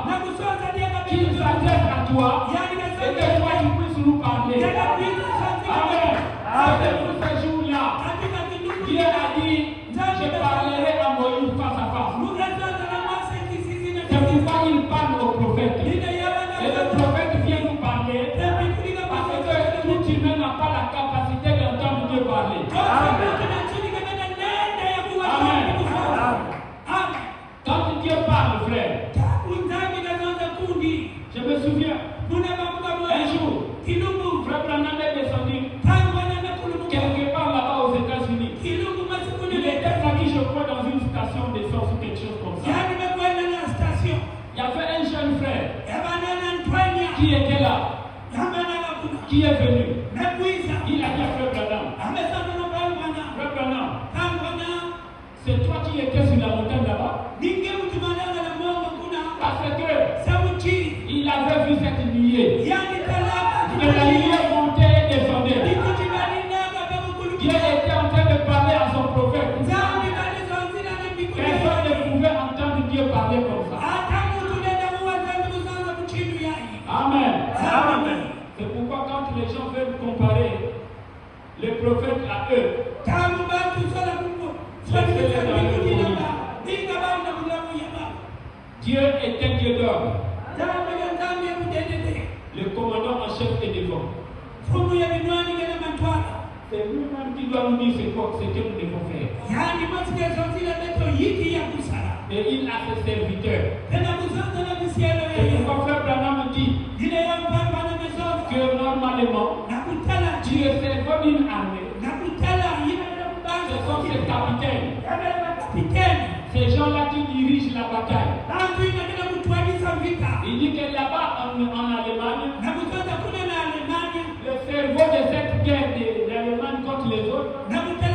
Qu'il s'adresse à toi et que toi tu puisses nous parler. Amen. C'est pour ce jour-là, Dieu a dit, je parlerai à Moïse face à face. C'est pourquoi il parle au prophète. Et le prophète vient nous parler parce que tout humain n'a pas la capacité d'entendre Dieu parler. Amen. Quand Dieu parle, frère, je me souviens, un jour, Branham est descendu quelque part là-bas aux États-Unis. Il était parti, je crois, dans une station d'essence ou quelque chose comme ça. Il y avait un jeune frère qui était là, qui est venu. Il a dit à Frère Branham, Frère Branham, c'est toi qui étais sur la montagne là-bas? Parce que il avait vu cette nuée. Et la nuée montait et descendait. Dieu était en train de parler à son prophète. Personne ne pouvait entendre Dieu parler comme ça. Amen. Amen. C'est pourquoi quand les gens veulent comparer les prophètes à eux, Dieu était Dieu d'homme. Le commandant en chef est devant. C'est lui-même qui doit nous dire ce que nous devons faire. Et il a ses serviteurs. C'est pourquoi Frère Branham dit que normalement, Dieu servant d'une armée. Ce sont ces capitaines. Ces gens-là qui dirigent la bataille. Il dit que là-bas en Allemagne, le cerveau de cette guerre de l'Allemagne contre les autres, il dit que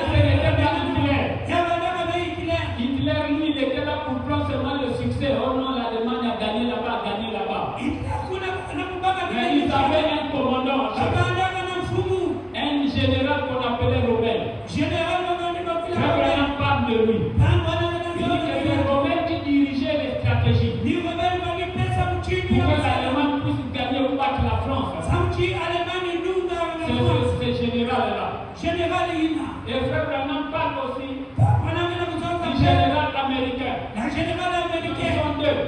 c'était bien Hitler. Hitler, lui, il était là pour prendre seulement le succès. Oh non, l'Allemagne a gagné là-bas, Mais ils avaient un commandant en chef. Un général qu'on appelait Rommel. Frère Branham parle de lui. Il dit que c'est Rommel qui dirigeait les stratégies pour que l'Allemagne puisse gagner ou battre la France. C'est ce général-là. Et Frère Branham parle aussi du général américain. Ils sont deux.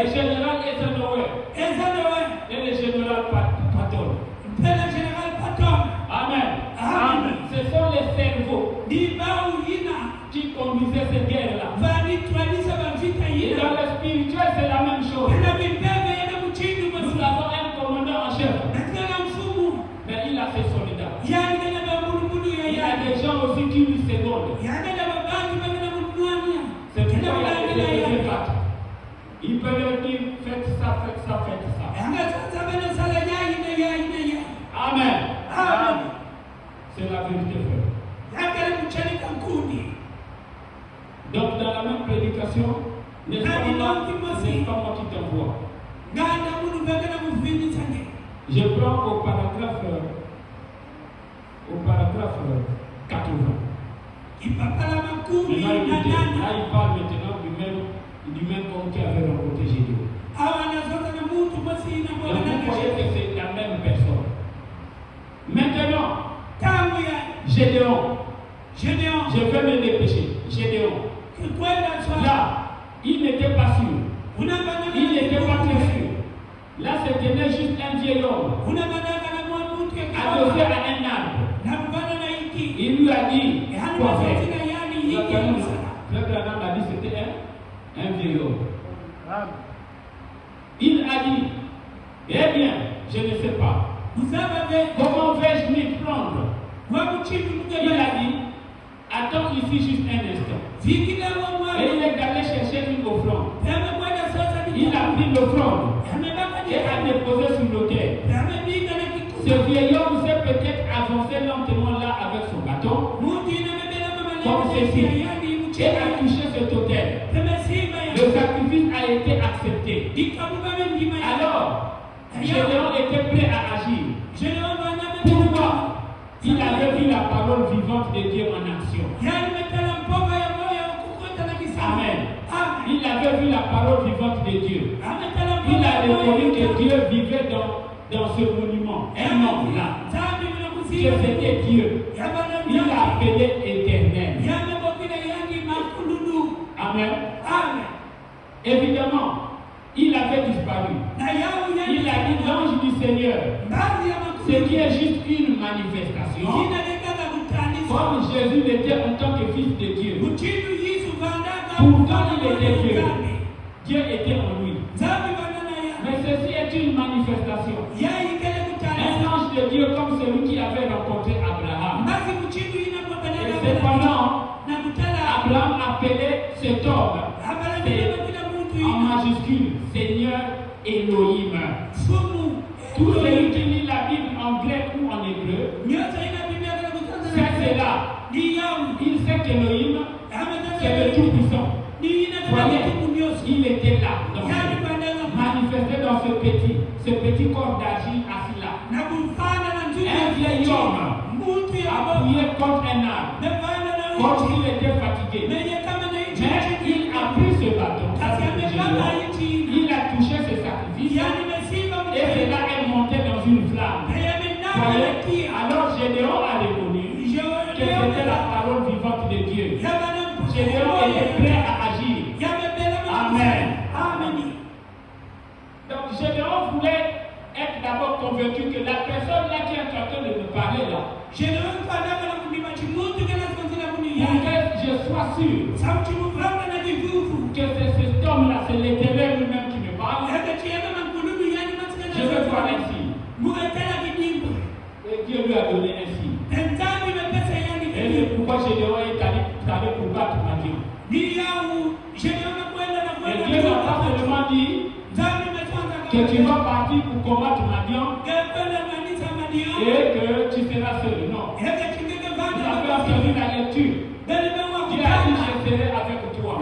Le général Eisenhower et le général Patton. Amen. Amen. Ce sont les cerveaux qui conduisaient ces guerres-là. Et dans le spirituel, c'est la même chose. Nous avons un commandant en chef. Mais il a ses soldats. Il y a des gens aussi qui lui secondent. C'est pourquoi il a des battre. Il peut leur dire faites ça, faites ça, faites ça. Amen. Amen. C'est la vérité, frère. Donc, dans la même prédication, n'est-ce pas moi qui t'envoie? Je prends au paragraphe 80. Maintenant, écoutez, là, il parle maintenant du même homme qui avait rencontré Gédéon. Donc, vous voyez que c'est la même personne. Maintenant, Gédéon, je vais me dépêcher. Gédéon, là, il n'était pas sûr. Il n'était pas très sûr. Là, c'était juste un vieil homme adossé à un arbre. Il lui a dit quoi faire. Le Branham a dit que c'était un vieil homme. Il a dit, eh bien, je ne sais pas. Comment vais-je m'y prendre? Il a dit, attends ici juste un instant. Et il est allé chercher une offrande. Il a pris l'offrande et a déposé sur l'autel. Ce vieil homme s'est peut-être avancé lentement là avec son bâton, comme ceci, et a touché cet autel. Le sacrifice a été accepté. Alors, Gédéon était prêt à agir. Pourquoi? Il avait vu la parole vivante de Dieu en action. Amen. Il avait vu la parole vivante de Dieu. Il a reconnu que Dieu vivait dans ce monument. Un homme là. Que c'était Dieu. Il l'a appelé éternel. Amen. Évidemment, il avait disparu. Il a dit l'ange du Seigneur. Ce qui est juste une manifestation. Comme Jésus l'était en tant que fils de Dieu. Pourtant, il était Dieu. Dieu était en lui. Mais Mais ceci est une manifestation. Un ange de Dieu comme celui qui avait rencontré Abraham. Et cependant, Abraham appelait cet homme en majuscule Seigneur Elohim. Tout celui qui lit la Bible en grec ou en hébreu, c'est cela. Il sait qu'Elohim, c'est le Tout-Puissant. Voyez, il était là, manifesté dans ce petit corps d'argile assis là. Un vieil homme appuyé contre un arbre, comme s'il était fatigué. Mais il a pris ce bâton, il a touché ce sacrifice, et cela est monté dans une flamme. Voyez, alors Gédéon a reconnu que c'était la parole vivante de Dieu. Gédéon était prêt à agir. Amen. Donc Gédéon voulait être d'abord convaincu que la personne là qui est en train de me parler là, pour que je sois sûr que c'est cet homme-là, c'est l'Éternel lui-même qui me parle, je vais voir un signe. Et Dieu lui a donné un signe. Et c'est pourquoi Gédéon est allé pour battre Madian. Et Dieu n'a pas seulement dit que tu vas partir pour combattre Madian et que tu seras seul. Non. Vous avez entendu la lecture. Dieu a dit je serai avec toi.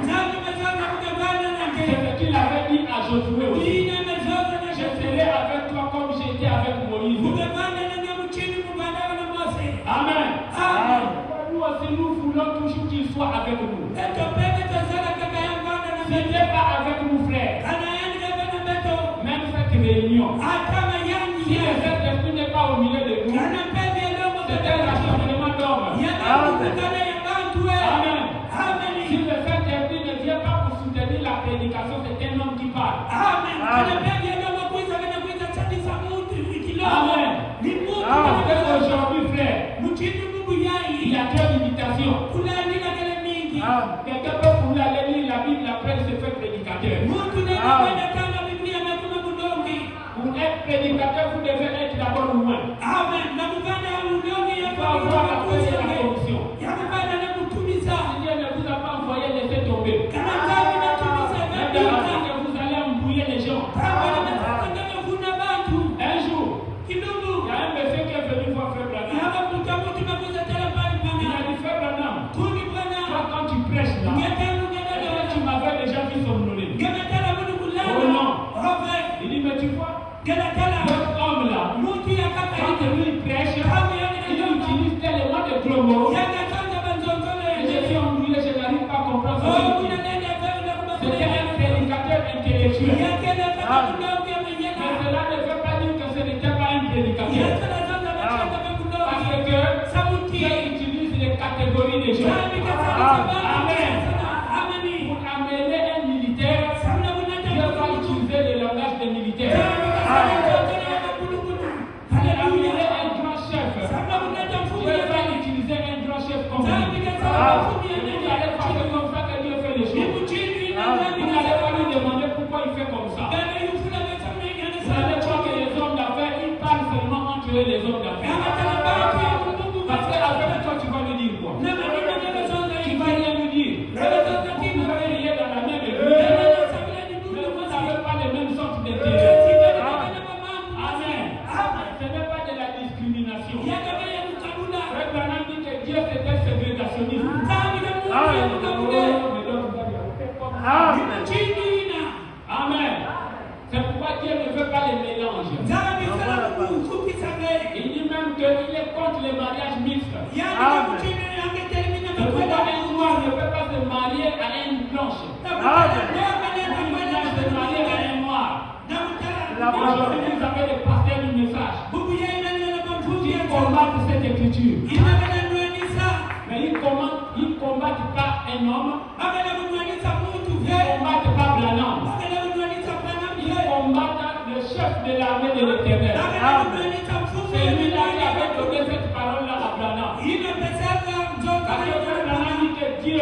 C'est ce qu'il avait dit à Josué aussi. Je serai avec toi comme j'étais avec Moïse. Amen. Nous aussi, nous voulons toujours qu'il soit avec nous. Ce n'est pas avec nous, frères. Même cette réunion, si le Saint-Esprit n'est pas au milieu de nous, c'est un rassemblement d'hommes. Amen. Si le Saint-Esprit ne vient pas pour soutenir la prédication, c'est un homme qui parle. Amen. Parce qu'aujourd'hui, frère, il y a trop d'imitations. Quelqu'un peut vouloir aller lire la Bible après se faire prédicateur. Pour être prédicateur, vous devez être d'abord loin. Il faut avoir la foi et la conviction. Si Dieu ne vous a pas envoyé, laissez tomber. Même dans la vie que vous allez embrouiller les gens. Un jour, il y a un monsieur qui est venu voir Frère Branham. Il a dit Frère Branham, toi quand tu prêches là, tu m'avais déjà vu somnoler. Oh non. Il dit mais tu vois, cet homme là, quand lui prêche, il utilise tellement de gros mots. Et je suis embrouillé, je n'arrive pas à comprendre ce qu'il dit. C'était un prédicateur intellectuel. Mais cela ne veut pas dire que ce n'était pas un prédicateur. Parce que Dieu utilise les catégories des gens. Amen. Pour amener un militaire, Dieu va utiliser le langage des militaires. Pour amener un grand chef, Dieu va utiliser un grand chef comme lui. Vous allez pas faire comme ça que Dieu fait les choses. Vous n'allez pas lui demander pourquoi il fait comme ça. Vous n'allez pas que les hommes d'affaires, ils parlent seulement entre eux, les hommes d'affaires. Parce qu'avec toi, tu vas lui dire quoi? Tu vas rien lui dire. Vous avez rien dans la même église, mais vous n'avez pas les mêmes sortes d'intérêts. Amen. Ce n'est pas de la discrimination. Frère Branham dit que Dieu c'était ségrégationniste. Amen. C'est pourquoi Dieu ne veut pas les mélanges. Il dit même qu'il est contre les mariages mixtes. C'est pourquoi un noir ne peut pas se marier à une blanche. Une blanche se marier à un noir. Aujourd'hui, vous avez les pasteurs du message qui combattent cette écriture. Mais ils ne combattent pas un homme. Ils ne combattent pas Branham. Ils combattent le chef de l'armée de l'Éternel. C'est lui-là qui avait donné cette parole-là à Branham. Parce que Branham dit que Dieu, il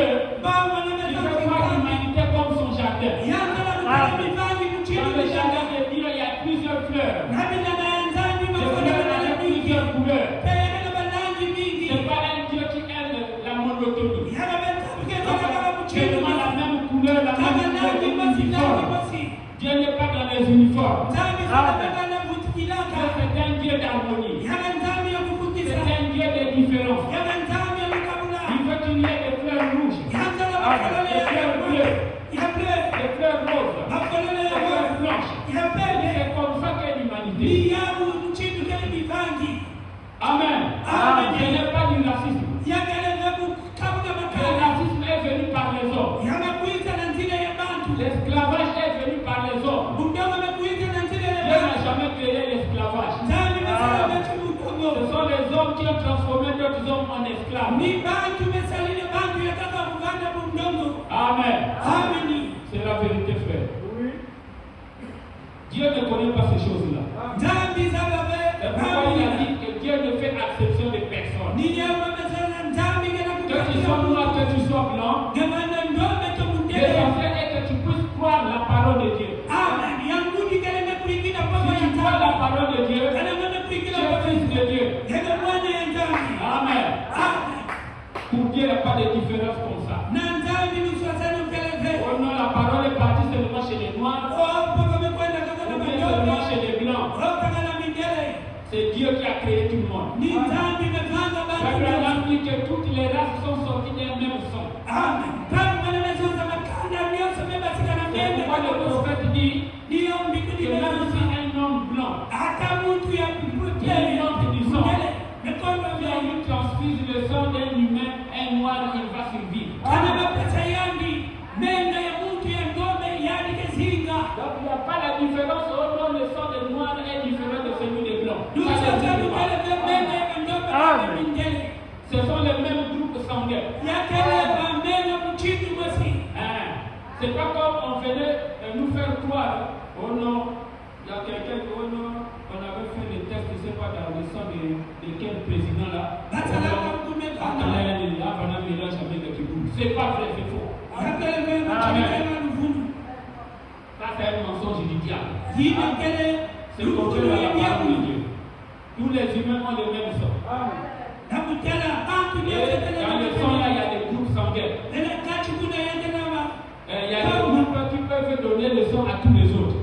veut voir l'humanité comme son jardin. Dans le jardin de Dieu, il y a uniformes. Amen. C'est un Dieu d'harmonie. C'est un Dieu de différence. Il veut qu'il y ait des fleurs rouges, des fleurs bleues, des fleurs roses, des fleurs blanches. C'est comme ça qu'est l'humanité. Amen. Ce n'est pas du racisme. Le racisme est venu par les hommes. L'esclavage est venu par les hommes. Dieu n'a jamais créé l'esclavage. Ce sont les hommes qui ont transformé d'autres hommes en esclaves. Amen. C'est la vérité, frère. Dieu ne connaît pas ces choses-là. C'est pourquoi il a dit que Dieu ne fait exception de personne. Que tu sois noir, que tu sois blanc, l'essentiel est que tu puisses croire la parole de Dieu. Si tu crois la parole de Dieu, tu es fils de Dieu. Amen. Pour Dieu, il n'y a pas de différence comme ça. Oh non, la parole est partie seulement chez les noirs, ou bien seulement chez les blancs. C'est Dieu qui a créé tout le monde. Abraham dit que toutes les races sont sorties d'un même sang. C'est pourquoi le prophète dit que même si un homme blanc qui monte du sang, si on lui transfuse le sang d'un humain, un noir, il va survivre. Donc il n'y a pas la différence. Oh non, le sang des noirs est différent de celui des blancs. Ce sont les mêmes groupes sanguins. C'est pas comme on venait nous faire croire. Oh non, il y a quelqu'un qui, oh non, on avait fait des tests, je ne sais pas, dans le sang de quel président là. C'est pas vrai, c'est faux. Ça, c'est un mensonge du diable. C'est contraire à la parole de Dieu. Tous les humains ont le même sang. Et dans le sang, là, il y a des groupes sanguins. Il y a des groupes qui peuvent donner le sang à tous les autres.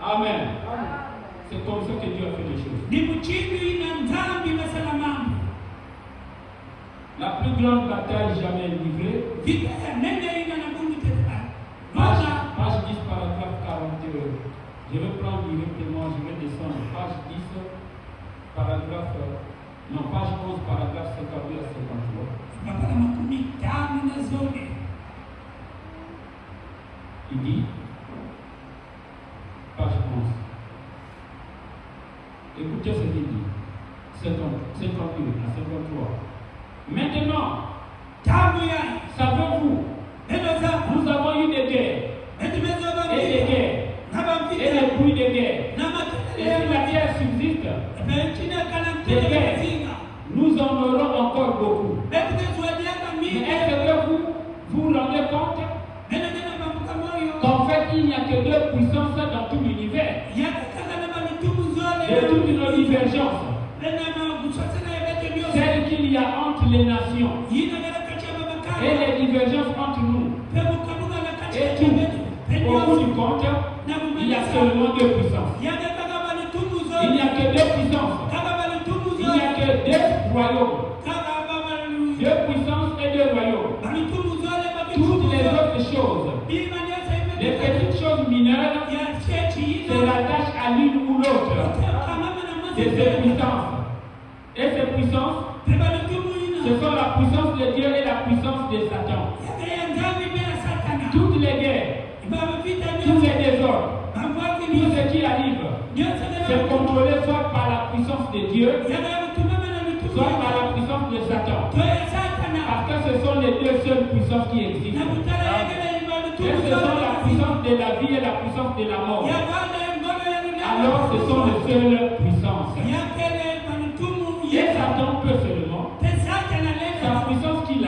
Amen. C'est comme ça que Dieu a fait les choses. La plus grande bataille jamais livrée. Page 10, paragraphe 41. Je vais prendre directement, je vais descendre. Page 10, paragraphe. Non, page 11, paragraphe 52 à 53. Il dit, page 11. Écoutez ce qu'il dit. 51 à 53. Maintenant, savez-vous, nous avons eu des guerres, et des guerres, et des bruits de guerre. Et si la guerre subsiste, des guerres, nous en aurons encore beaucoup. Mais est-ce que vous vous rendez compte qu'en fait, il n'y a que deux puissances dans tout l'univers, de toutes nos divergences, celles qu'il y a entre les nations, et les divergences entre nous, et tout. Au bout du compte, il y a seulement deux puissances. Il n'y a que deux puissances. Il n'y a que deux royaumes. Deux puissances et deux royaumes. Toutes les autres choses, les petites choses mineures, se rattachent à l'une ou l'autre de ces puissances. Et ces puissances, ce sont la puissance de Dieu et la puissance de Satan. Toutes les guerres, tous les désordres, tout ce qui arrive, c'est contrôlé soit par la puissance de Dieu, soit par la puissance de Satan. Parce que ce sont les deux seules puissances qui existent. Et ce sont la puissance de la vie et la puissance de la mort. Alors ce sont les seules puissances. Et Satan peut seulement, sa puissance qu'il a,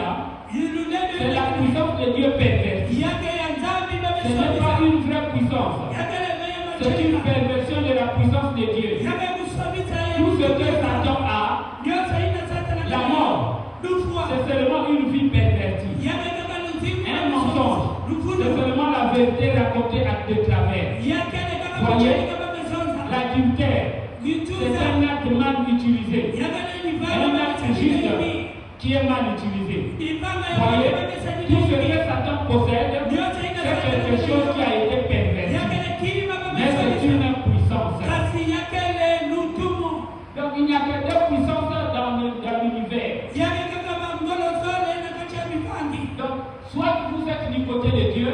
c'est la puissance de Dieu pervertie. Ce n'est pas une vraie puissance. C'est une perversion de la puissance de Dieu. Tout ce que Satan a, la mort, c'est seulement une vie pervertie. Un mensonge. C'est seulement la vérité racontée à de travers. Voyez, l'adultère, c'est un acte mal utilisé. Un acte juste qui est mal utilisé. Voyez, tout ce que Satan possède, c'est quelque chose qui a été perverti. Mais c'est une puissance. Donc il n'y a que deux puissances dans l'univers. Donc, soit vous êtes du côté de Dieu,